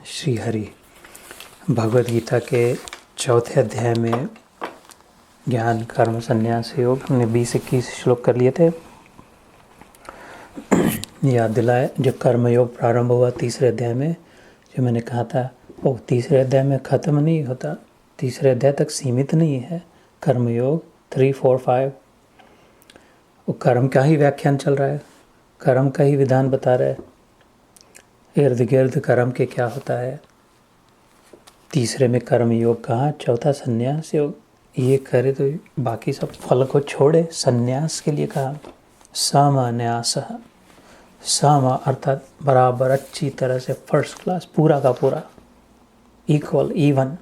श्री हरि भगवद गीता के चौथे अध्याय में ज्ञान कर्म संन्यास योग हमने 20-21 श्लोक कर लिए थे। याद दिलाए जब कर्म योग प्रारंभ हुआ तीसरे अध्याय में, जो मैंने कहा था वो तीसरे अध्याय में ख़त्म नहीं होता, तीसरे अध्याय तक सीमित नहीं है। कर्म योग 3, 4, 5 वो कर्म का ही व्याख्यान चल रहा है, कर्म का ही विधान बता रहा है, इर्द गिर्द कर्म के क्या होता है। तीसरे में कर्म योग कहा, चौथा संन्यास योग। ये करे तो बाकी सब फल को छोड़े, संन्यास के लिए कहा। सामान्यास, सामा अर्थात बराबर, अच्छी तरह से, फर्स्ट क्लास, पूरा का पूरा, इक्वल, इवन।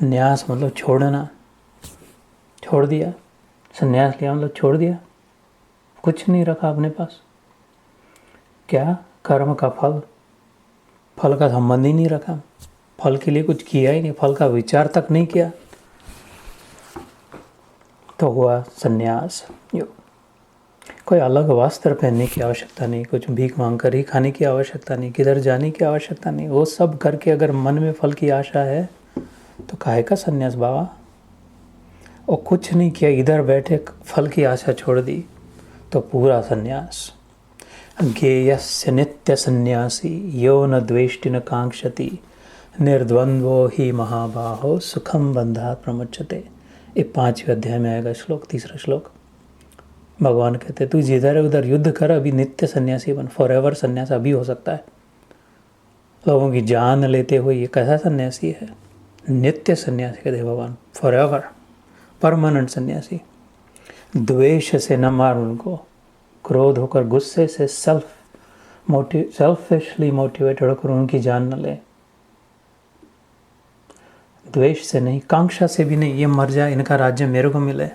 न्यास मतलब छोड़ना, छोड़ दिया। संन्यास लिया मतलब छोड़ दिया, कुछ नहीं रखा अपने पास। क्या? कर्म का फल, फल का संबंध ही नहीं रखा, फल के लिए कुछ किया ही नहीं, फल का विचार तक नहीं किया, तो हुआ संन्यास योग। कोई अलग वस्त्र पहनने की आवश्यकता नहीं, कुछ भीख मांग कर ही खाने की आवश्यकता नहीं, किधर जाने की आवश्यकता नहीं। वो सब करके अगर मन में फल की आशा है तो काहे का संन्यास बाबा। और कुछ नहीं किया, इधर बैठे फल की आशा छोड़ दी, तो पूरा संन्यास। ज्ञेयस्य नित्य सन्यासी यो न द्वेष्टि न कांक्षति निर्द्वंद्वो ही महाबाहो सुखम बंधात् प्रमुच्यते। ये 5वें अध्याय में आएगा श्लोक, तीसरा श्लोक। भगवान कहते तू जिधर है उधर युद्ध कर, अभी नित्य सन्यासी बन, फॉरएवर सन्यास अभी हो सकता है। लोगों की जान लेते हुए ये कैसा सन्यासी है? नित्य सन्यासी कहते भगवान, फॉरएवर, परमानेंट सन्यासी। द्वेष से न मार उनको, क्रोध होकर, गुस्से से, सेल्फिशली मोटिवेटेड होकर उनकी जान न ले। द्वेष से नहीं, कांक्षा से भी नहीं, ये मर जाए, इनका राज्य मेरे को मिले,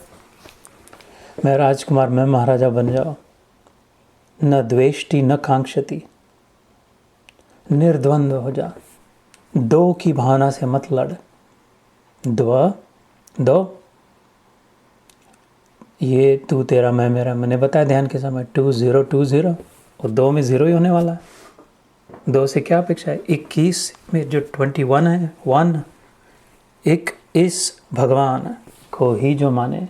मैं राजकुमार, मैं महाराजा बन जाओ। न द्वेष्टि न कांक्षति, निर्द्वंद्व हो जा, दो की भावना से मत लड़। दो ये तू तेरा मैं मेरा, मैंने बताया ध्यान के समय 2020, और 2 में 0 ही होने वाला है। 2 से क्या अपेक्षा है? 21 में जो 21 है, 1 एक, इस भगवान को ही जो माने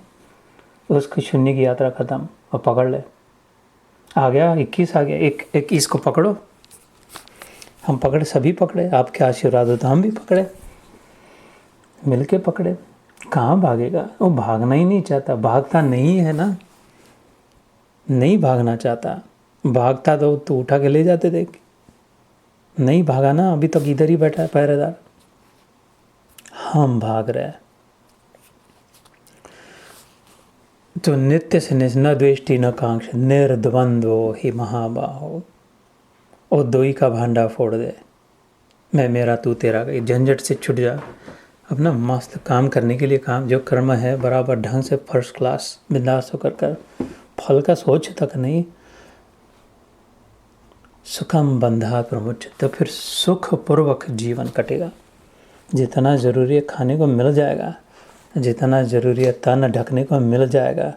उसकी शून्य की यात्रा खत्म, और पकड़ ले। आ गया 21, आ गया, एक इसको पकड़ो। हम पकड़े, सभी पकड़े, आपके आशीर्वाद हो तो हम भी पकड़े, मिलके पकड़े। कहाँ भागेगा वो? भागना ही नहीं चाहता, भागता नहीं है ना, नहीं भागना चाहता। भागता तो तू उठा के ले जाते थे, नहीं भागा ना, अभी तक इधर ही बैठा है पहरेदार। हम भाग रहे हैं। तो नित्य से न द्वेष्टि न कांक्ष निर्द्वंद्वो ही महाबाहो। और दोई का भांडा फोड़ दे, मैं मेरा तू तेरा, झंझट से छुट जा, अपना मस्त काम करने के लिए काम, जो कर्म है बराबर ढंग से, फर्स्ट क्लास, बिंदास होकर कर, फल का सोच तक नहीं। सुखम बंधात् प्रमुच्यते, तो फिर सुखपूर्वक जीवन कटेगा। जितना ज़रूरी है खाने को मिल जाएगा, जितना ज़रूरी है तन ढकने को मिल जाएगा,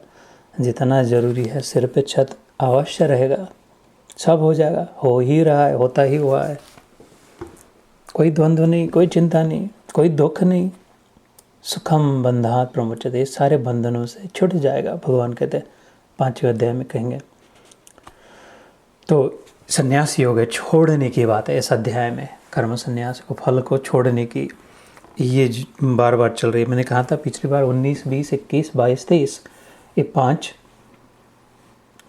जितना ज़रूरी है सिर पे छत अवश्य रहेगा, सब हो जाएगा, हो ही रहा है, होता ही हुआ है। कोई द्वंद्व नहीं, कोई चिंता नहीं, कोई दुख नहीं। सुखम बंधात् प्रमुच्यते, सारे बंधनों से छूट जाएगा, भगवान कहते 5वें अध्याय में कहेंगे। तो संन्यास योग है, छोड़ने की बात है इस अध्याय में, कर्म संन्यास को, फल को छोड़ने की, ये बार बार चल रही है। मैंने कहा था पिछली बार 19, 20, 21, 22, 23 ये 5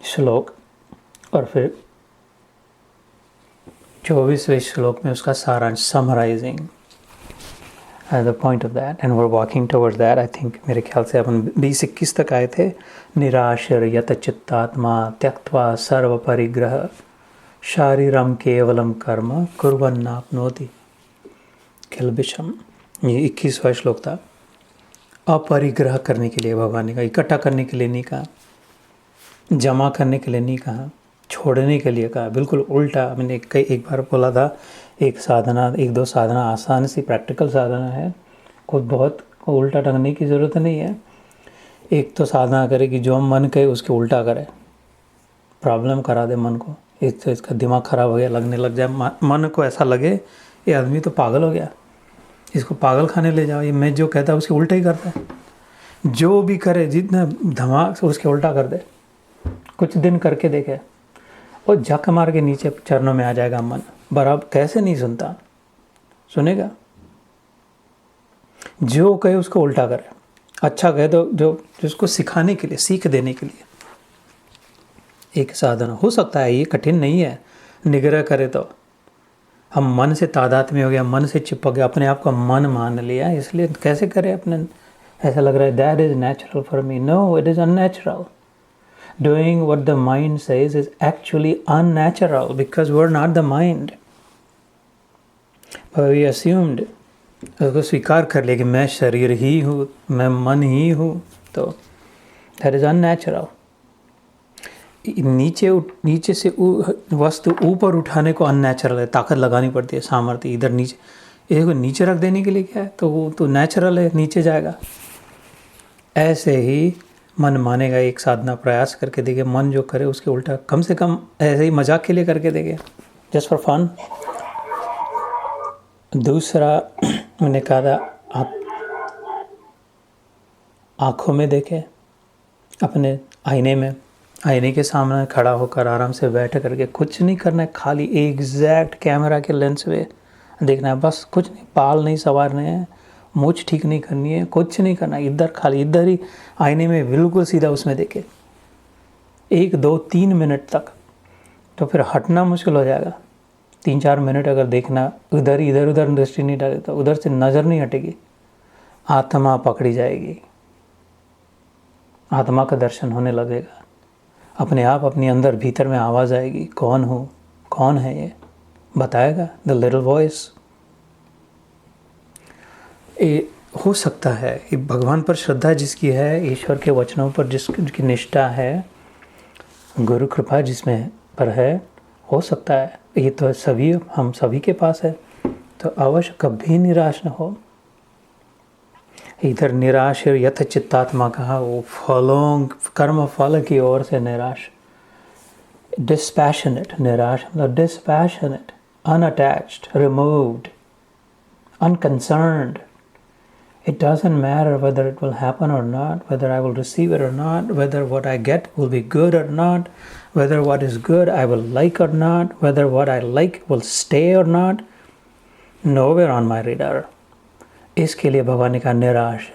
श्लोक, और फिर 24वें श्लोक में उसका सारांश, summarizing the point of that, and we are walking towards that. I think मेरे ख्याल से अपन 20-21 तक आए थे। निराश्रयत चित्तात्मा त्यक्त्वा सर्व परिग्रह शारीरम केवलम कर्म कुर्वन्नाप्नोति किल्बिषम। ये 21वां श्लोक था। अपरिग्रह करने के लिए भगवान ने कहा, इकट्ठा करने के लिए नहीं कहा, जमा करने के लिए नहीं कहा, छोड़ने के लिए कहा, बिल्कुल उल्टा। मैंने एक बार बोला था, एक दो साधना आसान सी प्रैक्टिकल साधना है, कोई बहुत उल्टा टंगने की ज़रूरत नहीं है। एक तो साधना करे कि जो हम मन कहे उसके उल्टा करे, प्रॉब्लम करा दे मन को, एक तो इसका दिमाग खराब हो गया, लगने लग जाए, मन को ऐसा लगे ये आदमी तो पागल हो गया, इसको पागल खाने ले जाओ, ये मैं जो कहता है उसके उल्टा ही करता है, जो भी करे जितना धमाक से उसके उल्टा कर दे। कुछ दिन करके देखे और झक मार के नीचे चरणों में आ जाएगा मन। बराबर कैसे नहीं सुनता, सुनेगा। जो कहे उसको उल्टा करे, अच्छा कहे तो जो जिसको सिखाने के लिए, सीख देने के लिए एक साधन हो सकता है। ये कठिन नहीं है, निग्रह करे तो। हम मन से तादात्म्य हो गया, मन से चिपक गया, अपने आप को मन मान लिया, इसलिए कैसे करें अपने, ऐसा लग रहा है that is natural for me. No, it is unnatural. Doing what the mind says is actually unnatural because we're not the mind. But we assumed, उसको स्वीकार कर लिया कि मैं शरीर ही हूँ, मैं मन ही हूँ, तो that is unnatural. नीचे से वस्तु ऊपर उठाने को अननेचुरल है, ताकत लगानी पड़ती है, सामर्थ्य। इधर नीचे, इसको नीचे रख देने के लिए क्या है, तो वो तो नेचुरल है, नीचे जाएगा। ऐसे ही मन मानेगा, एक साधना प्रयास करके देखे, मन जो करे उसके उल्टा, कम से कम ऐसे ही मजाक के लिए करके देखे, जस्ट फॉर फन। दूसरा मैंने कहा था, आँखों में देखे, अपने आईने के सामने खड़ा होकर आराम से बैठ करके, कुछ नहीं करना है, खाली एग्जैक्ट कैमरा के लेंस में देखना है, बस कुछ नहीं, बाल नहीं संवारने हैं, मूछ ठीक नहीं करनी है, कुछ नहीं करना, इधर खाली इधर ही आईने में बिल्कुल सीधा उसमें देखे 1, 2, 3 मिनट तक। तो फिर हटना मुश्किल हो जाएगा। 3-4 मिनट अगर देखना, इधर उधर दृष्टि नहीं डाले तो उधर से नज़र नहीं हटेगी, आत्मा पकड़ी जाएगी, आत्मा का दर्शन होने लगेगा। अपने आप अपने अंदर भीतर में आवाज़ आएगी, कौन हूँ, कौन है ये, बताएगा द लिटिल वॉइस। हो सकता है कि भगवान पर श्रद्धा जिसकी है, ईश्वर के वचनों पर जिसकी निष्ठा है, गुरु कृपा जिसमें पर है, हो सकता है ये तो सभी, हम सभी के पास है, तो अवश्य कभी निराश न हो। इधर निराश यथ चित्तात्मा कहा, वो फलों कर्म फल की ओर से निराश, डिस्पैशनेट निराश, मतलब dispassionate, unattached, removed, unconcerned. It doesn't matter whether it will happen or not, whether I will receive it or not, whether what I get will be good or not, whether what is good I will like or not, whether what I like will stay or not. Nowhere on my radar. इसके लिए भगवान ने कहा निराश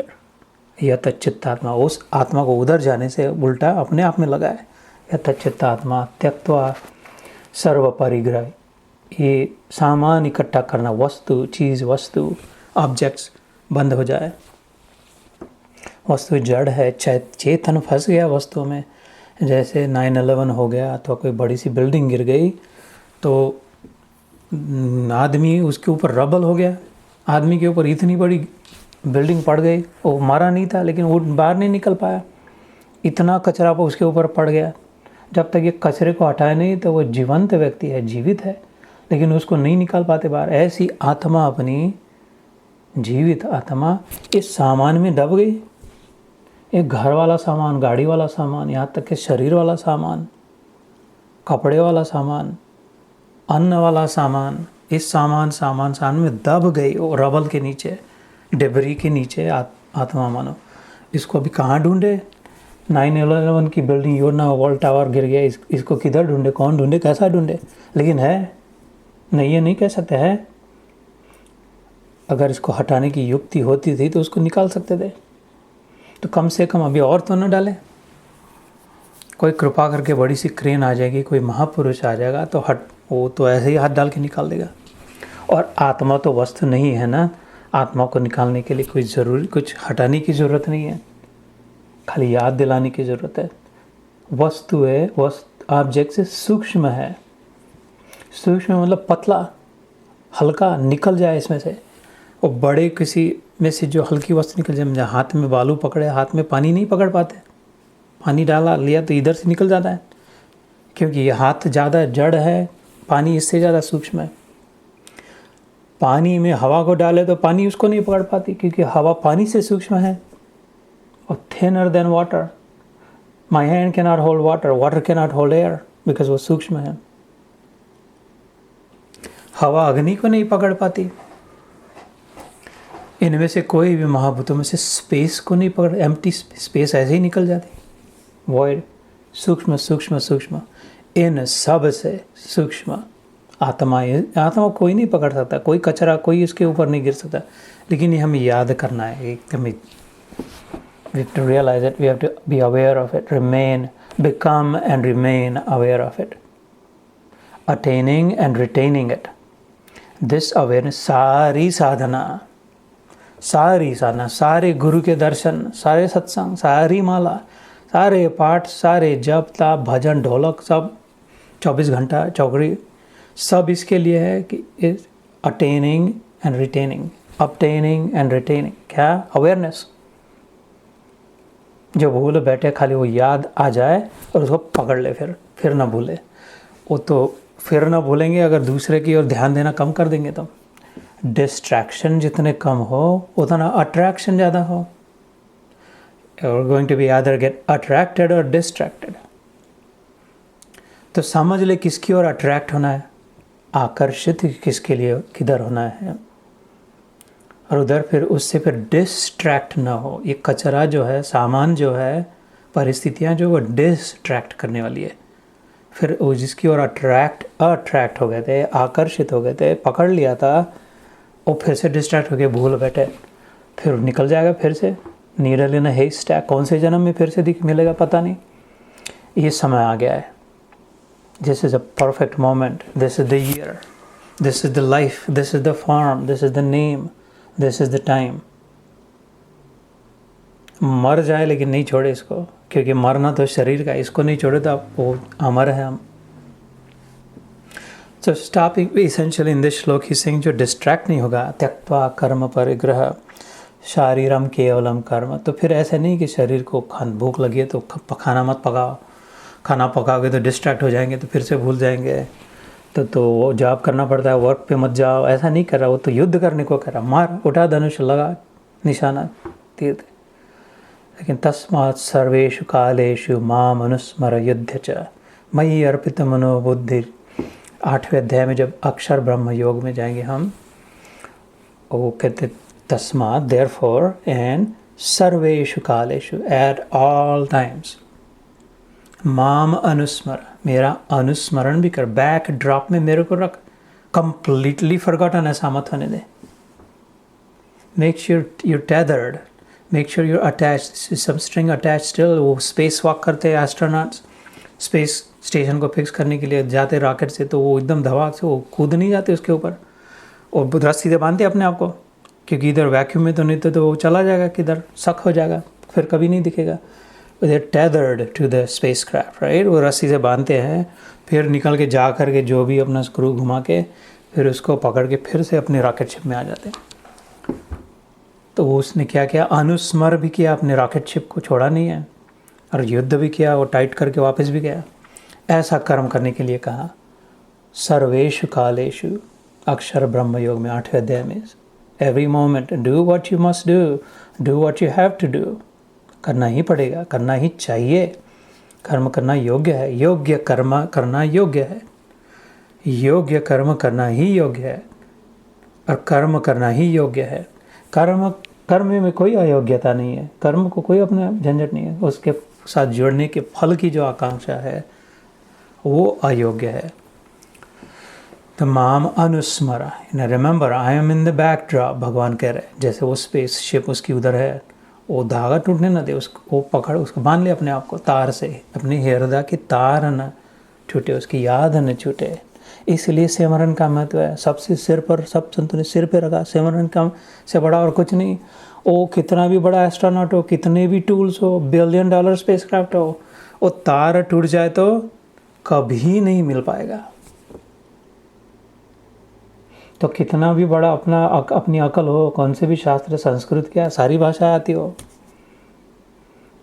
यत चित्तात्मा, उस आत्मा को उधर जाने से उल्टा अपने आप में लगा है। यत चित्तात्मा त्यक्त्वा सर्व परिग्रह, ये सामान इकट्ठा करना, वस्तु, चीज़, वस्तु, ऑब्जेक्ट्स बंद हो जाए। वस्तु जड़ है, चेतन फंस गया वस्तु में। जैसे 9/11 हो गया अथवा कोई बड़ी सी बिल्डिंग गिर गई तो आदमी उसके ऊपर रबल हो गया, आदमी के ऊपर इतनी बड़ी बिल्डिंग पड़ गई, वो मरा नहीं था लेकिन वो बाहर नहीं निकल पाया, इतना कचरा उसके ऊपर पड़ गया। जब तक ये कचरे को हटाए नहीं तो वो जीवंत व्यक्ति है, जीवित है, लेकिन उसको नहीं निकाल पाते बाहर। ऐसी आत्मा, अपनी जीवित आत्मा इस सामान में दब गई। एक घर वाला सामान, गाड़ी वाला सामान, यहाँ तक कि शरीर वाला सामान, कपड़े वाला सामान, अन्न वाला सामान, इस सामान में दब गई वो रबल के नीचे, डिबरी के नीचे आत्मा मानो। इसको अभी कहाँ ढूंढे? 9/11 की बिल्डिंग, योजना वर्ल्ड टावर गिर गया, इसको किधर ढूंढे, कौन ढूंढे, कैसा ढूंढे? लेकिन है नहीं, ये नहीं कह सकते है। अगर इसको हटाने की युक्ति होती थी तो उसको निकाल सकते थे, तो कम से कम अभी और तो न डालें। कोई कृपा करके बड़ी सी क्रेन आ जाएगी, कोई महापुरुष आ जाएगा तो वो तो ऐसे ही हाथ डाल के निकाल देगा। और आत्मा तो वस्तु नहीं है ना, आत्मा को निकालने के लिए कोई ज़रूरी कुछ हटाने की ज़रूरत नहीं है, खाली याद दिलाने की ज़रूरत है। वस्तु है, ऑब्जेक्ट से सूक्ष्म है, सूक्ष्म मतलब पतला, हल्का, निकल जाए इसमें से। और बड़े किसी में से जो हल्की वस्तु निकल जाए, हाथ में बालू पकड़े, हाथ में पानी नहीं पकड़ पाते, पानी डाला लिया तो इधर से निकल जाता है, क्योंकि ये हाथ ज़्यादा जड़ है, पानी इससे ज़्यादा सूक्ष्म है। पानी में हवा को डाले तो पानी उसको नहीं पकड़ पाती, क्योंकि हवा पानी से सूक्ष्म है और thinner than water. My hand can not hold water, water can not hold air, because वो सूक्ष्म है। हवा अग्नि को नहीं पकड़ पाती, इनमें से कोई भी महाभूतों में से स्पेस को नहीं पकड़, एम्प्टी स्पेस ऐसे ही निकल जाती, वॉइड, सूक्ष्म सूक्ष्म सूक्ष्म, इन सब से सूक्ष्म आत्मा। आत्मा कोई नहीं पकड़ सकता, कोई कचरा कोई इसके ऊपर नहीं गिर सकता। लेकिन ये हमें याद करना है एकदम, we have to realize it, we have to be aware of it, become and remain aware of it, attaining and retaining it. This awareness, सारी साधना, सारे गुरु के दर्शन, सारे सत्संग, सारी माला, सारे पाठ, सारे जप ताप भजन ढोलक, सब 24 घंटा चौकड़ी, सब इसके लिए है कि attaining and retaining, obtaining and retaining. क्या? अवेयरनेस। जो भूल बैठे खाली वो याद आ जाए और उसको पकड़ ले, फिर ना भूले। वो तो फिर ना भूलेंगे अगर दूसरे की ओर ध्यान देना कम कर देंगे तो। डिस्ट्रैक्शन जितने कम हो उतना अट्रैक्शन ज़्यादा हो। You're going to be either get attracted or distracted. तो समझ ले किसकी ओर अट्रैक्ट होना है, आकर्षित किसके लिए किधर होना है, और उधर फिर उससे फिर डिस्ट्रैक्ट ना हो। ये कचरा जो है, सामान जो है, परिस्थितियाँ जो, वो डिस्ट्रैक्ट करने वाली है। फिर वो जिसकी ओर अट्रैक्ट हो गए थे, आकर्षित हो गए थे, पकड़ लिया था, वो फिर से डिस्ट्रैक्ट हो गए, भूल बैठे, फिर निकल जाएगा फिर से। नीडल इन अ हेस्टैक, कौन से जन्म में फिर से मिलेगा पता नहीं। ये समय आ गया है। This is a perfect moment, this is the year, this is the life, this is the form, this is the name, this is the time. मर जाए लेकिन नहीं छोड़े इसको, क्योंकि मरना तो शरीर का, इसको नहीं छोड़े तो वो अमर है हम। So stopping essentially in this श्लोक ही सिंह जो डिस्ट्रैक्ट नहीं होगा, त्यक्त्वा कर्म परिग्रह शारीरम केवलम कर्म। तो फिर ऐसा नहीं कि शरीर को भूख लगी है तो खाना मत पकाओ, खाना पकाओगे तो डिस्ट्रैक्ट हो जाएंगे तो फिर से भूल जाएंगे, तो वो जॉब करना पड़ता है, वर्क पे मत जाओ। ऐसा नहीं कर रहा, वो तो युद्ध करने को कर रहा, मार, उठा धनुष, लगा निशाना, तीर। लेकिन तस्मात् सर्वेषु कालेषु माम अनुस्मर युद्ध च मयि अर्पित मनोबुद्धि। 8वें अध्याय में जब अक्षर ब्रह्म योग में जाएंगे हम, वो कहते तस्मात् देयरफॉर एंड सर्वेषु कालेषु, एट ऑल टाइम्स, माम अनुस्मर, मेरा अनुस्मरण भी कर, बैक ड्रॉप में मेरे को रख, कंप्लीटली फॉरगॉटन ऐसा मत होने दे। Make sure you're tethered, make sure you're attached, some string attached still। वो स्पेस वॉक करते हैं एस्ट्रोनॉट्स, स्पेस स्टेशन को फिक्स करने के लिए जाते रॉकेट से, तो वो एकदम धमाक से वो कूद नहीं जाते उसके ऊपर, और रस्सी से बांधते अपने आप को, क्योंकि इधर वैक्यूम में तो नहीं तो वो चला जाएगा, किधर सक हो जाएगा, फिर कभी नहीं दिखेगा। They are tethered to the spacecraft, right. वो रस्सी से बांधते हैं, फिर निकल के जा कर के जो भी अपना स्क्रू घुमा के फिर उसको पकड़ के फिर से अपने रॉकेट शिप में आ जाते हैं। तो उसने क्या किया, अनुस्मर भी किया, अपने रॉकेट शिप को छोड़ा नहीं है, और युद्ध भी किया, वो टाइट करके वापस भी गया। ऐसा कर्म करने के लिए कहा। सर्वेषु कालेषु, अक्षर ब्रह्म योग में 8वें अध्याय में, every moment do what you must do what you have to do. करना ही पड़ेगा, करना ही चाहिए, कर्म करना योग्य है, योग्य कर्म करना योग्य है, योग्य कर्म करना ही योग्य है, और कर्म करना ही योग्य है। कर्म में कोई अयोग्यता नहीं है, कर्म को कोई अपना झंझट नहीं है, उसके साथ जुड़ने के फल की जो आकांक्षा है वो अयोग्य है। तो माम अनुस्मरा, remember I am in the backdrop, भगवान कह रहे हैं। जैसे वो स्पेस शिप उसकी उधर है, वो धागा टूटने ना दे, उसको वो पकड़, उसको बांध ले अपने आप को तार से, अपने हृदय की तार न छूटे, उसकी याद न छूटे। इसलिए सिमरन का महत्व है। सबसे सिर पर, सब संतों ने सिर पे रखा, सिमरन का से बड़ा और कुछ नहीं। वो कितना भी बड़ा एस्ट्रोनॉट हो, कितने भी टूल्स हो, $1 बिलियन स्पेसक्राफ्ट हो, वो तार टूट जाए तो कभी नहीं मिल पाएगा। तो कितना भी बड़ा अपनी अकल हो, कौन से भी शास्त्र, संस्कृत क्या सारी भाषा आती हो,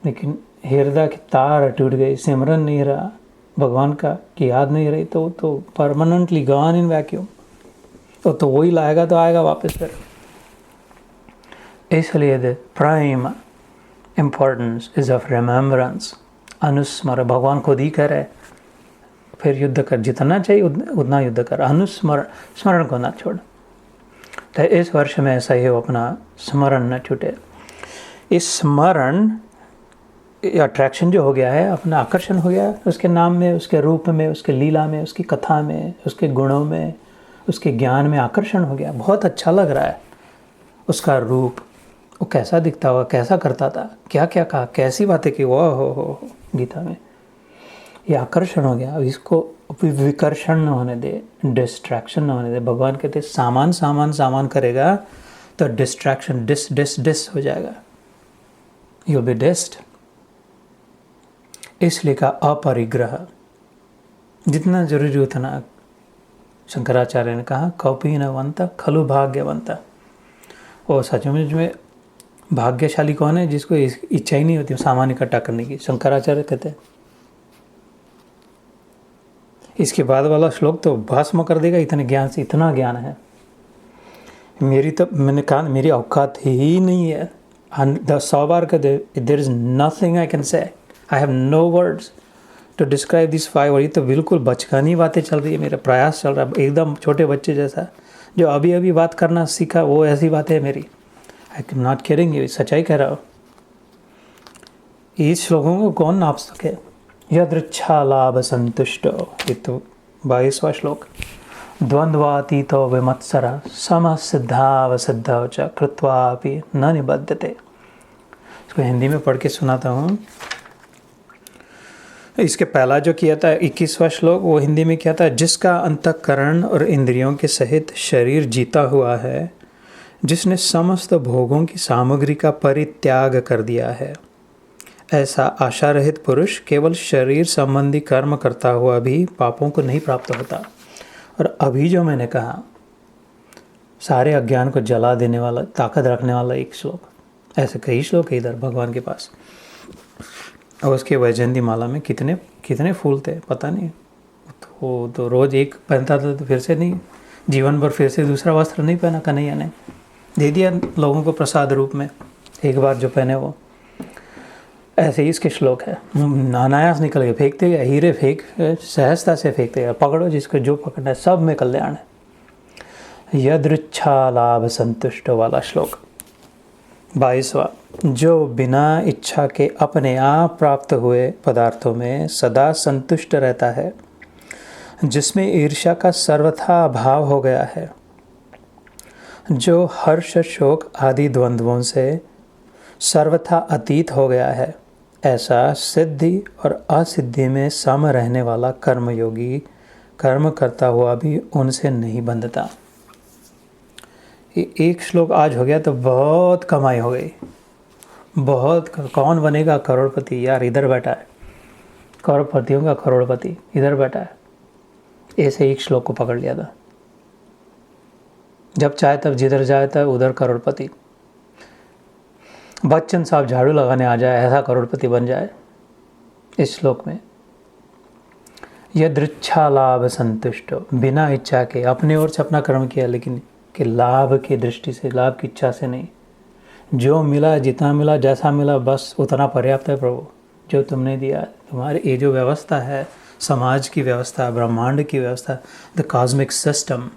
लेकिन हृदय की तार टूट गई, सिमरन नहीं रहा भगवान का, की याद नहीं रही, तो परमानेंटली गॉन इन वैक्यूम। तो वही लाएगा तो आएगा वापस फिर। इसलिए the prime importance is of remembrance, अनुस्मर। भगवान खुद ही कह रहे, फिर युद्ध कर, जितना चाहिए उतना युद्ध कर, अनुस्मरण, स्मरण को ना छोड़। तो इस वर्ष में ऐसा ही हो, अपना स्मरण न छूटे। इस स्मरण अट्रैक्शन जो हो गया है, अपना आकर्षण हो गया उसके नाम में, उसके रूप में, उसके लीला में, उसकी कथा में, उसके गुणों में, उसके ज्ञान में आकर्षण हो गया। बहुत अच्छा लग रहा है उसका रूप, वो कैसा दिखता हुआ, कैसा करता था, क्या क्या कहा, कैसी बातें की, वो हो गीता में। ये आकर्षण हो गया। अब इसको विकर्षण न होने दे, डिस्ट्रैक्शन न होने दे। भगवान कहते सामान सामान सामान करेगा तो डिस्ट्रैक्शन, डिस हो जाएगा, यू बी डिस्ड। इसलिए का अपरिग्रह जितना जरूरी उतना, शंकराचार्य ने कहा कौपीनवंत खलु भाग्यवंत। वो सचमुच में भाग्यशाली कौन है? जिसको इच्छा ही नहीं होती सामान इकट्ठा करने की। शंकराचार्य कहते हैं। इसके बाद वाला श्लोक तो भस्म कर देगा, इतने ज्ञान से, इतना ज्ञान है। मैंने कहा मेरी औकात ही नहीं है। 100 बार कहते, there is nothing I can say, I have no words to describe this 5। और ये तो बिल्कुल बचकानी बातें चल रही है, मेरा प्रयास चल रहा है एकदम छोटे बच्चे जैसा, जो अभी अभी बात करना सीखा, वो ऐसी बातें है मेरी। I am not kidding you, सच्चाई कह रहा हूँ। इस श्लोकों को कौन नाप सके? यदृच्छा लाभ संतुष्टो, ये तो 22वां श्लोक। द्वंद्वातीतो विमत्सर समसिद्धावसिद्धौ च कृत्वापि न निबध्यते। इसको हिंदी में पढ़ के सुनाता हूँ। इसके पहला जो किया था 21वां श्लोक, वो हिंदी में किया था। जिसका अंतःकरण और इंद्रियों के सहित शरीर जीता हुआ है, जिसने समस्त भोगों की सामग्री का परित्याग कर दिया है, ऐसा आशा रहित पुरुष केवल शरीर संबंधी कर्म करता हुआ भी पापों को नहीं प्राप्त होता। और अभी जो मैंने कहा, सारे अज्ञान को जला देने वाला, ताकत रखने वाला एक श्लोक, ऐसे कई श्लोक है इधर भगवान के पास। और उसके वैजयंती माला में कितने कितने फूल थे पता नहीं। वो तो रोज़ एक पहनता था, तो फिर से नहीं, जीवन भर फिर से दूसरा वस्त्र नहीं पहना कन्हैया ने, दे दिया लोगों को प्रसाद रूप में, एक बार जो पहने वो। ऐसे ही इसके श्लोक है। अनायास निकल गए, फेंकते गए हीरे, फेंक सहजता से फेंकते गए, पकड़ो जिसको जो पकड़ना है, सब में कल्याण है। यदृच्छा लाभ संतुष्ट वाला श्लोक 22वां। जो बिना इच्छा के अपने आप प्राप्त हुए पदार्थों में सदा संतुष्ट रहता है, जिसमें ईर्ष्या का सर्वथा अभाव हो गया है, जो हर्ष शोक आदि द्वंद्वों से सर्वथा अतीत हो गया है, ऐसा सिद्धि और असिद्धि में सम रहने वाला कर्मयोगी कर्म करता हुआ भी उनसे नहीं बंधता। ये एक श्लोक आज हो गया तो बहुत कमाई हो गई, बहुत। कौन बनेगा करोड़पति? यार इधर बैठा है, करोड़पतियों का करोड़पति इधर बैठा है। ऐसे एक श्लोक को पकड़ लिया था, जब चाहे तब जिधर जाए तब उधर करोड़पति। बच्चन साहब झाड़ू लगाने आ जाए, ऐसा करोड़पति बन जाए इस श्लोक में। यदृच्छा लाभ संतुष्टो, बिना इच्छा के अपने ओर से अपना कर्म किया, लेकिन कि लाभ की दृष्टि से, लाभ की इच्छा से नहीं। जो मिला, जितना मिला, जैसा मिला, बस उतना पर्याप्त है प्रभु, जो तुमने दिया। तुम्हारी ये जो व्यवस्था है, समाज की व्यवस्था, ब्रह्मांड की व्यवस्था, the cosmic system,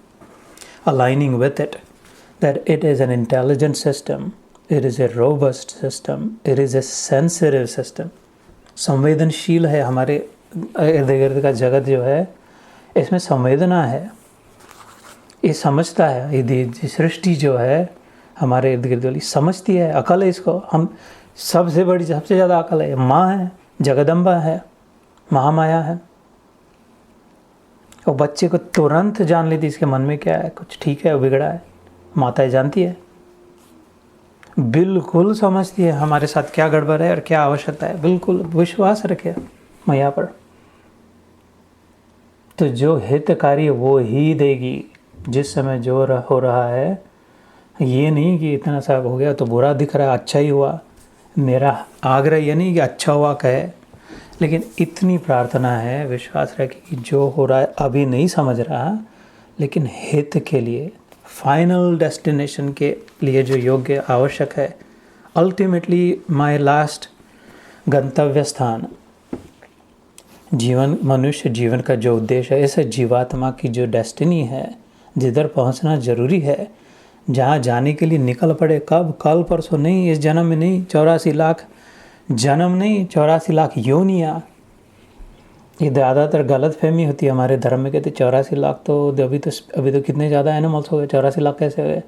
aligning with it, that it is an intelligent system, it is a robust system, it is a sensitive system. संवेदनशील है। हमारे इर्द गिर्द का जगत जो है, इसमें संवेदना है, ये समझता है। ये सृष्टि जो है हमारे इर्द गिर्द वाली समझती है, अकल है इसको। हम सबसे बड़ी, सबसे ज़्यादा अकल है, माँ है, जगदम्बा है, महामाया है। और बच्चे को तुरंत जान लेती इसके मन में क्या है, कुछ ठीक है, बिगड़ा है। माताएं जानती है, बिल्कुल समझती है हमारे साथ क्या गड़बड़ है और क्या आवश्यकता है। बिल्कुल विश्वास रखे मैया पर। तो जो हितकारी है वो ही देगी। जिस समय जो हो रहा है, ये नहीं कि इतना सा हो गया तो बुरा दिख रहा है, अच्छा ही हुआ। मेरा आग्रह ये नहीं कि अच्छा हुआ कहे, लेकिन इतनी प्रार्थना है, विश्वास रखें कि जो हो रहा है अभी नहीं समझ रहा, लेकिन हित के लिए, फाइनल डेस्टिनेशन के लिए जो योग्य आवश्यक है, अल्टीमेटली माय लास्ट गंतव्य स्थान, जीवन, मनुष्य जीवन का जो उद्देश्य है, इस जीवात्मा की जो डेस्टिनी है, जिधर पहुंचना जरूरी है, जहाँ जाने के लिए निकल पड़े, कब, कल परसों नहीं, इस जन्म में नहीं, 84 लाख जन्म नहीं, 84 लाख योनियाँ। ये ज़्यादातर गलत फहमी होती है हमारे धर्म में, कहते 84 लाख तो अभी तो कितने ज़्यादा एनिमल्स हो गए, 84 लाख कैसे हो गए?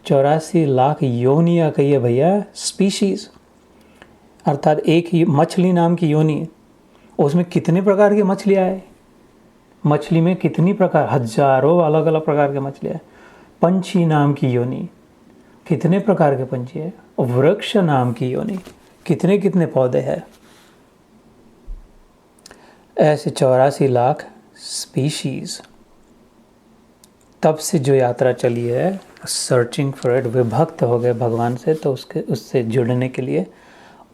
84 लाख योनियाँ कहिए भैया, स्पीशीज़, अर्थात एक ही मछली नाम की योनि, उसमें कितने प्रकार की मछलियाँ है? मछली में कितनी प्रकार, हजारों अलग अलग प्रकार के मछलियाँ। पंछी नाम की योनि, कितने प्रकार के पंछी है। वृक्ष नाम की योनि, कितने कितने पौधे हैं। ऐसे 84 लाख स्पीशीज। तब से जो यात्रा चली है, सर्चिंग फॉर इट, विभक्त हो गए भगवान से, तो उससे जुड़ने के लिए,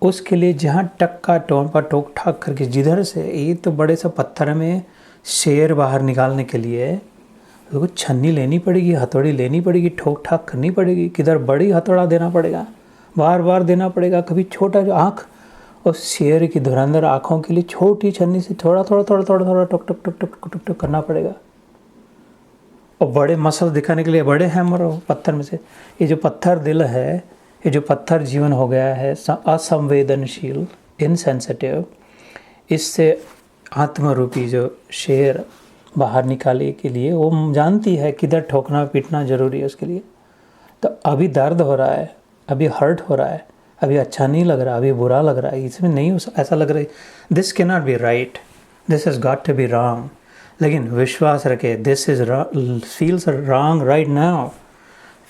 उसके लिए जहाँ टक्का टोंपा टोक ठाक करके, जिधर से ये तो बड़े से पत्थर में शेर बाहर निकालने के लिए तो छन्नी लेनी पड़ेगी, हथौड़ी लेनी पड़ेगी, ठोक ठाक करनी पड़ेगी, किधर बड़ी हथौड़ा देना पड़ेगा, बार बार देना पड़ेगा, कभी छोटा जो आँख, और शेर की धुरंधर आँखों के लिए छोटी छन्नी से थोड़ा थोड़ा थोड़ा थोड़ा थोड़ा टुक टुक टुक टुक टुक टुक करना पड़ेगा। और बड़े मसल दिखाने के लिए बड़े हैमर हो पत्थर में से। ये जो पत्थर दिल है, ये जो पत्थर जीवन हो गया है, असंवेदनशील, इनसेंसिटिव, इससे आत्मरूपी जो शेर बाहर निकाले के लिए वो जानती है किधर ठोकना पीटना जरूरी है उसके लिए। तो अभी दर्द हो रहा है, अभी हर्ट हो रहा है, अभी अच्छा नहीं लग रहा, अभी बुरा लग रहा है, इसमें नहीं ऐसा लग रहा है this can not be right, this has got to be wrong. लेकिन विश्वास रखे, this is feels wrong right now,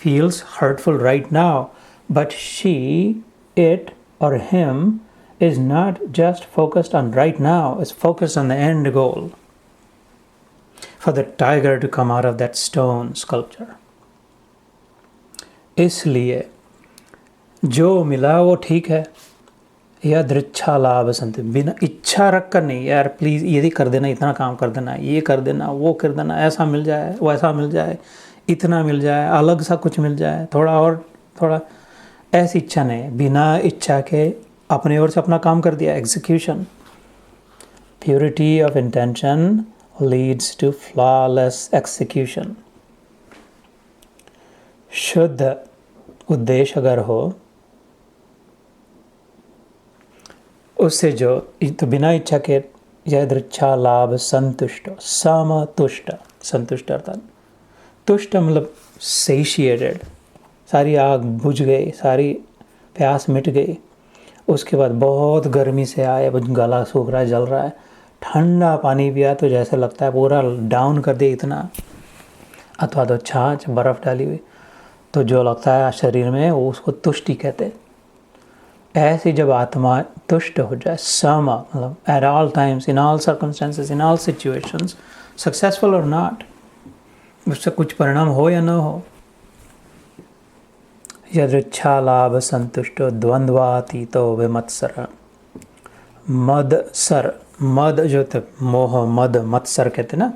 feels hurtful right now, but she, it or him is not just focused on right now, it's focused on the end goal, for the tiger to come out of that stone sculpture. इसलिए जो मिला वो ठीक है, या दृच्छा लाभ संत, बिना इच्छा रख कर नहीं, यार प्लीज़ ये कर देना, इतना काम कर देना, ये कर देना, वो कर देना, ऐसा मिल जाए, वैसा मिल जाए, इतना मिल जाए, अलग सा कुछ मिल जाए, थोड़ा और थोड़ा, ऐसी इच्छा नहीं। बिना इच्छा के अपने ओर से अपना काम कर दिया, execution. Purity of intention leads to flawless execution. शुद्ध उद्देश्य अगर हो, उससे जो तो बिना इच्छा के, यदृच्छा लाभ संतुष्ट, समतुष्ट, संतुष्ट अर्थात तुष्ट मतलब सेशिएटेड, सारी आग बुझ गई, सारी प्यास मिट गई। उसके बाद बहुत गर्मी से आए, गला सूख रहा है, जल रहा है, ठंडा पानी पिया तो जैसे लगता है पूरा डाउन कर दे इतना, अथवा तो छाछ बर्फ़ डाली हुई, तो जो लगता है शरीर में, वो उसको तुष्टि कहते हैं। ऐसी जब आत्मा तुष्ट हो जाए, सम मतलब at all times, in all circumstances, in all situations, successful और नॉट, उससे कुछ परिणाम हो या न हो, यदृच्छा लाभ संतुष्टो द्वंद्वातीतो विमत्सर। मदसर, मद जो होता है मोह, मद मत्सर कहते हैं ना।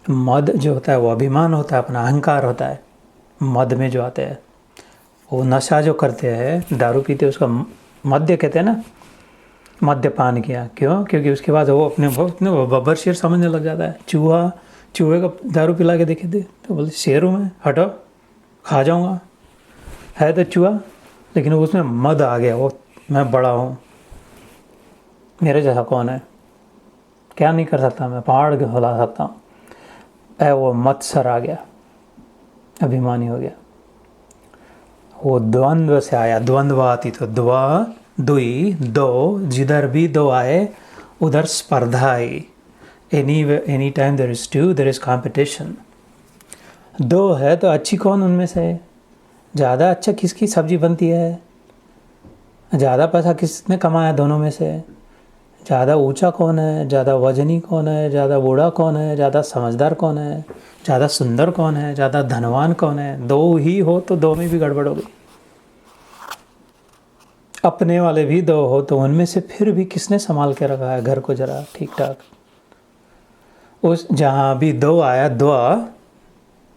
मद जो होता है वो अभिमान होता है, अपना अहंकार होता है। मद में जो आते हैं वो नशा जो करते हैं, दारू पीते, उसका मद्य कहते हैं ना, मद्यपान किया। क्यों? क्योंकि उसके बाद वो अपने बब्बर शेर समझने लग जाता है। चूहे का दारू पिला के देखे थे तो बोले शेर हूँ मैं, हटो खा जाऊँगा, है तो चूहा, लेकिन उसमें मद आ गया, वो मैं बड़ा हूँ, मेरे जैसा कौन है, क्या नहीं कर सकता मैं, पहाड़ के हिला सकता हूँ। वो मत्सर आ गया, अभिमानी हो गया। वो द्वंद्व से आया, द्वंद्वाती तो द्वा दुई दो, जिधर भी दो आए उधर स्पर्धा आई। Any time there is two, there is competition. दो है तो अच्छी कौन उनमें से है, ज़्यादा अच्छा किसकी सब्जी बनती है, ज़्यादा पैसा किसने कमाया दोनों में से, ज़्यादा ऊंचा कौन है, ज़्यादा वजनी कौन है, ज़्यादा बूढ़ा कौन है, ज़्यादा समझदार कौन है, ज़्यादा सुंदर कौन है, ज़्यादा धनवान कौन है। दो ही हो तो दो में भी गड़बड़ हो गई। अपने वाले भी दो हो तो उनमें से फिर भी किसने संभाल के रखा है घर को जरा ठीक ठाक। उस जहाँ भी दो आया, द्वा,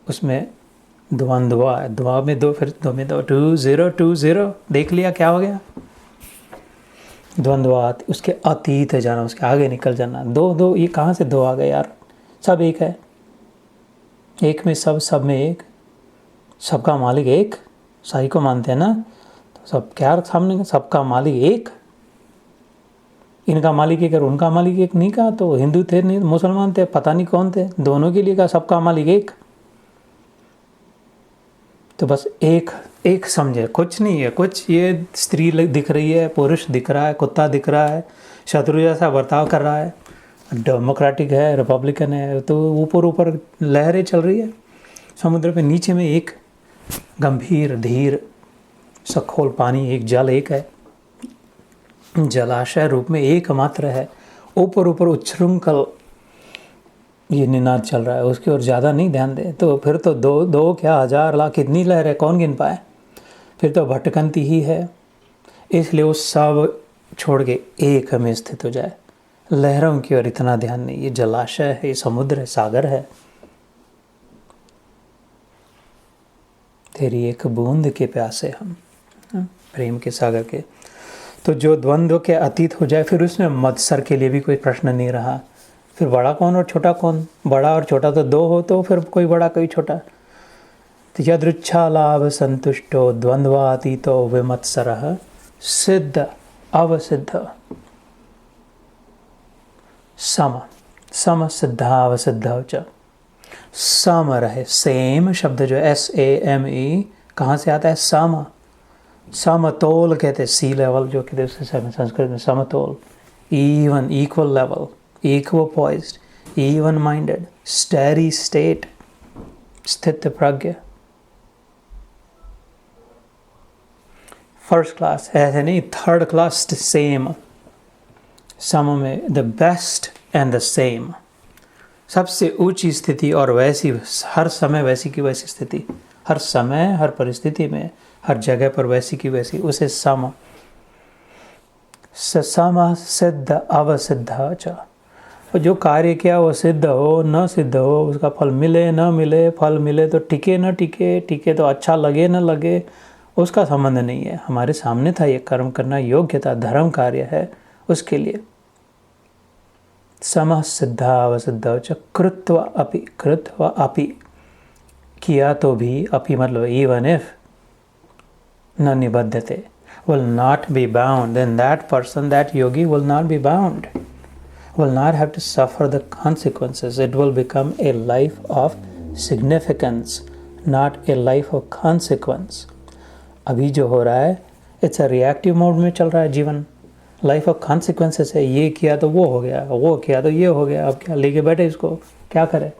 उसमें द्वंद्वा है, द्वा में दो, फिर दो में दो, 2 0 2 0, देख लिया क्या हो गया। द्वंद्वात, उसके अतीत है जाना, उसके आगे निकल जाना। दो दो, ये कहाँ से दो आ गए यार? सब एक है, एक में सब, सब में एक, सबका मालिक एक। साई को मानते हैं ना, तो सब क्या सामने, सबका मालिक एक। इनका मालिक एक और उनका मालिक एक नहीं कहा तो हिंदू थे नहीं, मुसलमान थे, पता नहीं कौन थे, दोनों के लिए कहा सबका मालिक एक। तो बस एक, एक समझे, कुछ नहीं है। कुछ ये स्त्री दिख रही है, पुरुष दिख रहा है, कुत्ता दिख रहा है, शत्रु जैसा बर्ताव कर रहा है, डेमोक्रेटिक है, रिपब्लिकन है, तो ऊपर ऊपर लहरें चल रही है समुद्र पे, नीचे में एक गंभीर धीर सखोल पानी, एक जल एक है, जलाशय रूप में एकमात्र है। ऊपर ऊपर उच्छृंखल ये निनाद चल रहा है, उसकी ओर ज़्यादा नहीं ध्यान दे तो फिर तो दो दो क्या, हजार लाख, कितनी लहर है, कौन गिन पाए? फिर तो भटकंती ही है। इसलिए वो सब छोड़ के एक में स्थित हो जाए। लहरों की ओर इतना ध्यान नहीं, ये जलाशय है, ये समुद्र है, सागर है, तेरी एक बूंद के प्यासे हम, प्रेम के सागर के। तो जो द्वंद्व के अतीत हो जाए, फिर उसमें मत्सर के लिए भी कोई प्रश्न नहीं रहा। फिर बड़ा कौन और छोटा कौन? बड़ा और छोटा तो दो हो, तो फिर कोई बड़ा कोई छोटा। तो यदृच्छा लाभ संतुष्टो द्वंद्वातीतो विमत्सरः सिद्ध अवसिद्ध सम, सम सिद्धावसिद्ध च। सम रहे, सेम शब्द जो SAME कहाँ से आता है? सम, समतोल कहते हैं, सी लेवल जो कहते हैं संस्कृत में, समतोल, even, equal level, equipoised, even minded, steady state, स्थित प्रज्ञ, फर्स्ट क्लास, ऐसे नहीं थर्ड क्लास, सेम। सम में the best and the same, सबसे ऊंची स्थिति और वैसी, हर समय वैसी की वैसी स्थिति, हर समय हर परिस्थिति में हर जगह पर वैसी की वैसी, उसे सम, सम सिद्ध अवसिद्ध च। जो कार्य किया वो सिद्ध हो न सिद्ध हो, उसका फल मिले न मिले, फल मिले तो टिके न टिके, टिके तो अच्छा लगे न लगे, उसका संबंध नहीं है। हमारे सामने था ये कर्म करना, योग्यता धर्म कार्य है, उसके लिए सम सिद्धावसिद्ध च। कृत्वा अपि, कृत्वा अपि, किया तो भी, अपि मतलब इवन इफ, न निबद्धते, will not be bound, then that person, that yogi will not be bound, will not have to suffer the consequences. It will become a life of significance, not a life of consequence. अभी जो हो रहा है, it's a reactive mode में चल रहा है जीवन, लाइफ ऑफ कॉन्सिक्वेंसेस है। ये किया तो वो हो गया, वो किया तो ये हो गया, अब क्या लेके बैठे इसको, क्या करे?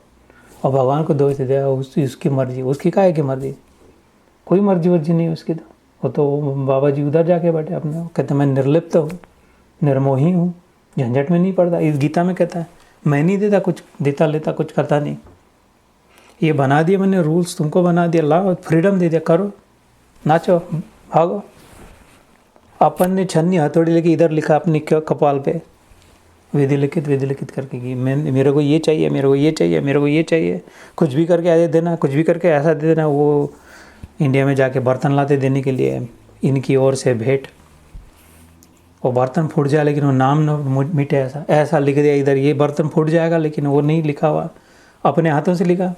और भगवान को दोष दे दिया, उसकी मर्जी, उसकी काहे की मर्जी? कोई मर्जी वर्जी नहीं उसकी। तो वो तो बाबा जी उधर जाके बैठे अपने, कहते मैं निर्लिप्त हूँ, निर्मोही हूँ, झंझट में नहीं पड़ता। इस गीता में कहता है मैं नहीं देता कुछ, देता लेता कुछ करता नहीं। ये बना दिए मैंने रूल्स, तुमको बना दिया, लाओ फ्रीडम दे दिया, करो, नाचो, भागो। अपन ने छन्नी हथौड़ी लेके इधर लिखा अपनी कपाल पे, विधि लिखित करके कि मैं, मेरे को ये चाहिए, मेरे को ये चाहिए, मेरे को ये चाहिए, कुछ भी करके ऐसे देना, कुछ भी करके ऐसा दे देना। वो इंडिया में जाके बर्तन लाते देने के लिए, इनकी ओर से भेंट, वो बर्तन फूट जाए लेकिन वो नाम न मिटे, ऐसा ऐसा लिख दिया इधर, ये बर्तन फूट जाएगा लेकिन वो नहीं लिखा हुआ, अपने हाथों से लिखा।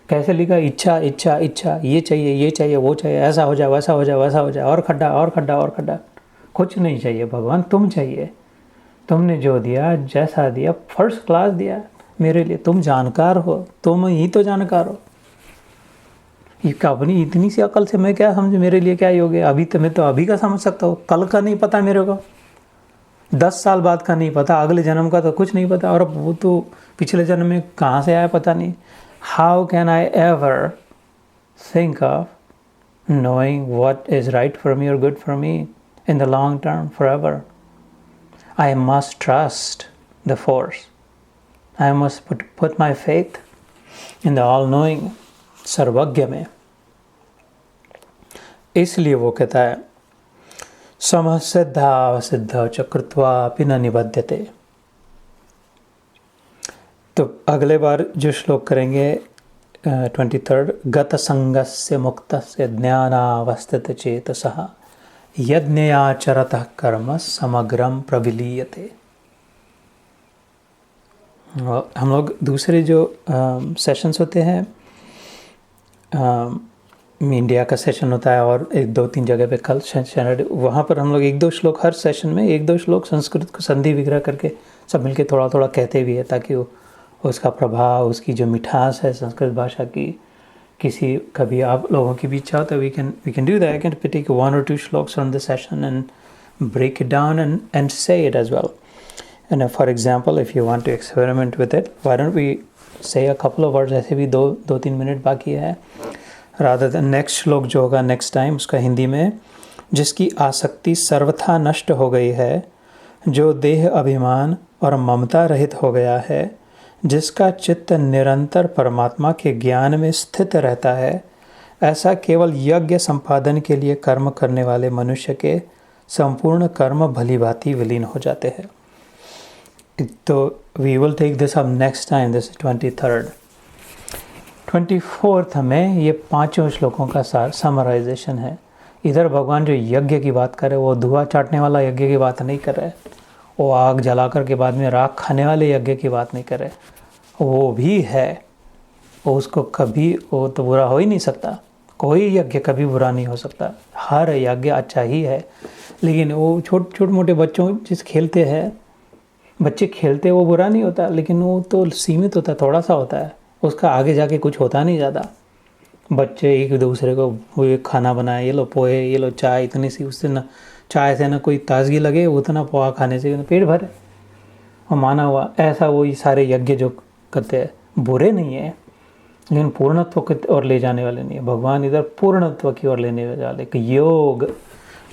कैसे लिखा? इच्छा इच्छा इच्छा, ये चाहिए, ये चाहिए, वो चाहिए, ऐसा हो जाए, वैसा हो जाए, वैसा हो जाए, और खड्डा और खड्डा और खड्डा। कुछ नहीं चाहिए भगवान, तुम चाहिए। तुमने जो दिया, जैसा दिया, फर्स्ट क्लास दिया मेरे लिए। तुम जानकार हो, तुम ही तो जानकार हो। अपनी इतनी सी अकल से मैं क्या समझ, मेरे लिए क्या योग है? अभी तो मैं तो अभी का समझ सकता हूँ, कल का नहीं पता मेरे को, 10 साल बाद का नहीं पता, अगले जन्म का तो कुछ नहीं पता, और वो तो पिछले जन्म में कहाँ से आया पता नहीं। How can I ever think of knowing what is right for me or good for me in the long term, forever? I must trust the force. I must put my faith in the all-knowing, सर्वज्ञ में। इसलिए वो कहता है समसिद्धावसिद्ध च कृत्वा अपि न निबध्यते। तो अगले बार जो श्लोक करेंगे 23rd, गत संगस्य मुक्तस्य ज्ञानावस्थित चेतसः यज्ञयाचरतः कर्म समग्रम प्रविलीयते। हम लोग दूसरे जो सेशंस होते हैं, इंडिया का सेशन होता है और 1-2-3 जगह पे कल सैटरडे, वहाँ पर हम लोग 1-2 श्लोक, हर सेशन में 1-2 श्लोक संस्कृत को संधि विग्रह करके सब मिलके थोड़ा थोड़ा कहते भी है, ताकि वो उसका प्रभाव, उसकी जो मिठास है संस्कृत भाषा की, किसी कभी आप लोगों की भी इच्छा हो तो we can do that. I can take 1 or 2 shlokas from the session and break it down and say it as well. And for example, if you want to experiment with it, why don't we say a couple of words, ऐसे भी 2-3 minute बाकी है, rather than next श्लोक जो होगा next time उसका हिंदी में, जिसकी आसक्ति सर्वथा नष्ट हो गई है, जो देह अभिमान और ममता रहित हो गया है, जिसका चित्त निरंतर परमात्मा के ज्ञान में स्थित रहता है, ऐसा केवल यज्ञ संपादन के लिए कर्म करने वाले मनुष्य के संपूर्ण कर्म भली भांति विलीन हो जाते हैं। तो we will take this up next time, this 23rd। 24th में ये 5 श्लोकों का सार समराइजेशन है। इधर भगवान जो यज्ञ की बात करे वो धुआं चाटने वाला यज्ञ की बात नहीं कर रहे, वो आग जलाकर के बाद में राख खाने वाले यज्ञ की बात नहीं कर रहे, वो भी है, वो उसको कभी, वो तो बुरा हो ही नहीं सकता, कोई यज्ञ कभी बुरा नहीं हो सकता, हर यज्ञ अच्छा ही है। लेकिन वो छोटे मोटे बच्चों जिस खेलते हैं, बच्चे खेलते वो बुरा नहीं होता, लेकिन वो तो सीमित होता है, थोड़ा सा होता है, उसका आगे जाके कुछ होता नहीं ज़्यादा। बच्चे एक दूसरे को वो खाना बनाए, ये लो पोहे, ये लो चाय, इतनी सी, उससे ना चाय से ना कोई ताजगी लगे, उतना पोहा खाने से पेट भरे और माना हुआ। ऐसा वही सारे यज्ञ जो करते हैं बुरे नहीं है, लेकिन पूर्णत्व की ओर ले जाने वाले नहीं है। भगवान इधर पूर्णत्व की ओर लेने वाले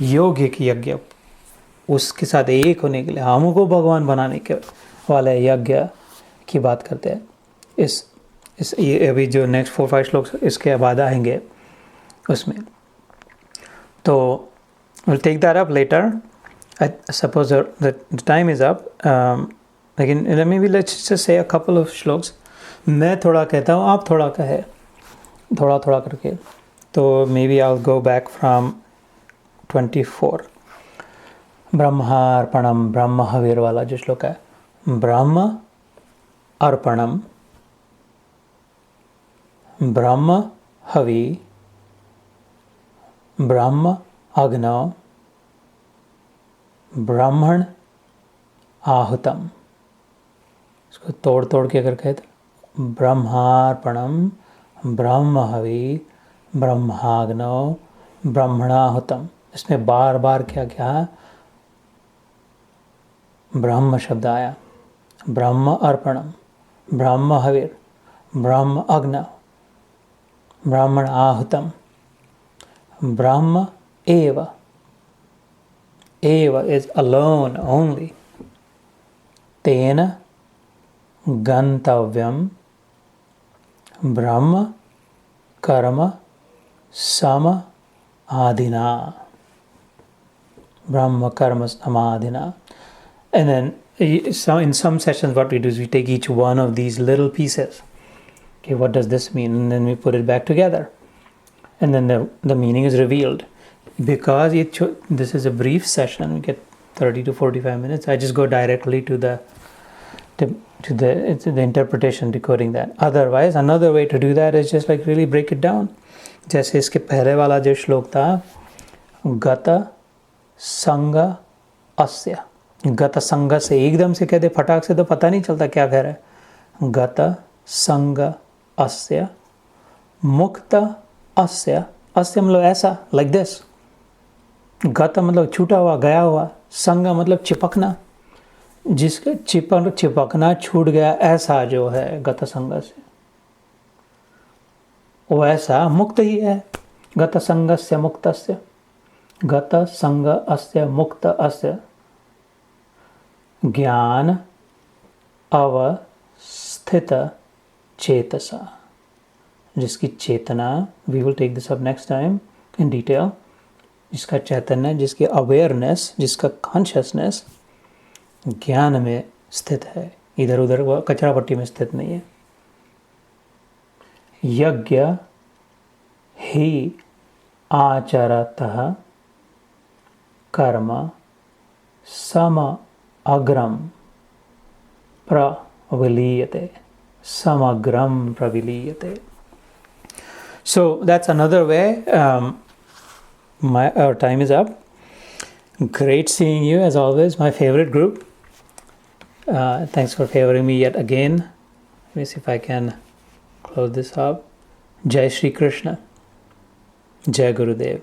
योग एक यज्ञ, उसके साथ एक होने के लिए, हमको भगवान बनाने के वाले यज्ञ की बात करते हैं। इस ये अभी जो नेक्स्ट 4-5 श्लोक इसके बाद आएंगे उसमें, तो we'll take that up later. I suppose the time is up. लेकिन maybe let's just say a couple of shlokas. मैं थोड़ा कहता हूँ, आप थोड़ा कहे, थोड़ा थोड़ा करके। तो maybe I'll go back from 24। ब्रह्मार्पणम, ब्रह्म हविर वाला जो श्लोक है, ब्रह्म अर्पणम, ब्रह्म हवि, ब्रह्म अग्नौ, ब्राह्मण आहुतम। इसको तोड़ तोड़ के अगर कहे तो ब्रह्मार्पणम, ब्रह्म हवि, ब्रह्माग्नौ, ब्रह्मणाहुतम। इसमें बार बार क्या क्या ब्रह्म शब्द आया। ब्रह्म अर्पणम, ब्रह्म हविर, ब्रह्म अग्नौ, ब्राह्मण आहुतम, ब्रह्म एव is alone only, तेन गंतव्यम ब्रह्म कर्म सम आदिना, ब्रह्म कर्म समाधिना। And then in some sessions what we do is we take each one of these little pieces. Okay, what does this mean? And then we put it back together. And then the meaning is revealed. Because this is a brief session, we get 30 to 45 minutes, I just go directly to the interpretation, decoding that. Otherwise, another way to do that is just like really break it down. जैसे इसके पहले वाला जो श्लोक था, गत संग अस्य। गत संग से एकदम से कहते फटाक से तो पता नहीं चलता क्या कह रहा है। गत संग अस्य, मुक्त अस्य, अस्य मतलब ऐसा, लाइक दिस। गत मतलब छूटा हुआ, गया हुआ। संग मतलब चिपकना, जिसका चिपकना छूट गया, ऐसा जो है गत संग से, वो ऐसा मुक्त ही है। गत संगस्य मुक्तस्य, गत संग अस्य मुक्त अस्य, ज्ञान अवस्थित चेतसा, जिसकी चेतना, we will take this up next time in detail, जिसका चैतन्य, जिसकी अवेयरनेस, जिसका कॉन्शियसनेस ज्ञान में स्थित है, इधर उधर वह कचरा पट्टी में स्थित नहीं है। यज्ञ ही आचरतः karma sama agram praviliyate. Samagram praviliyate. So that's another way. Our time is up. Great seeing you as always, my favorite group. Thanks for favoring me yet again. Let me see if I can close this up. Jai Shri Krishna. Jai Gurudev.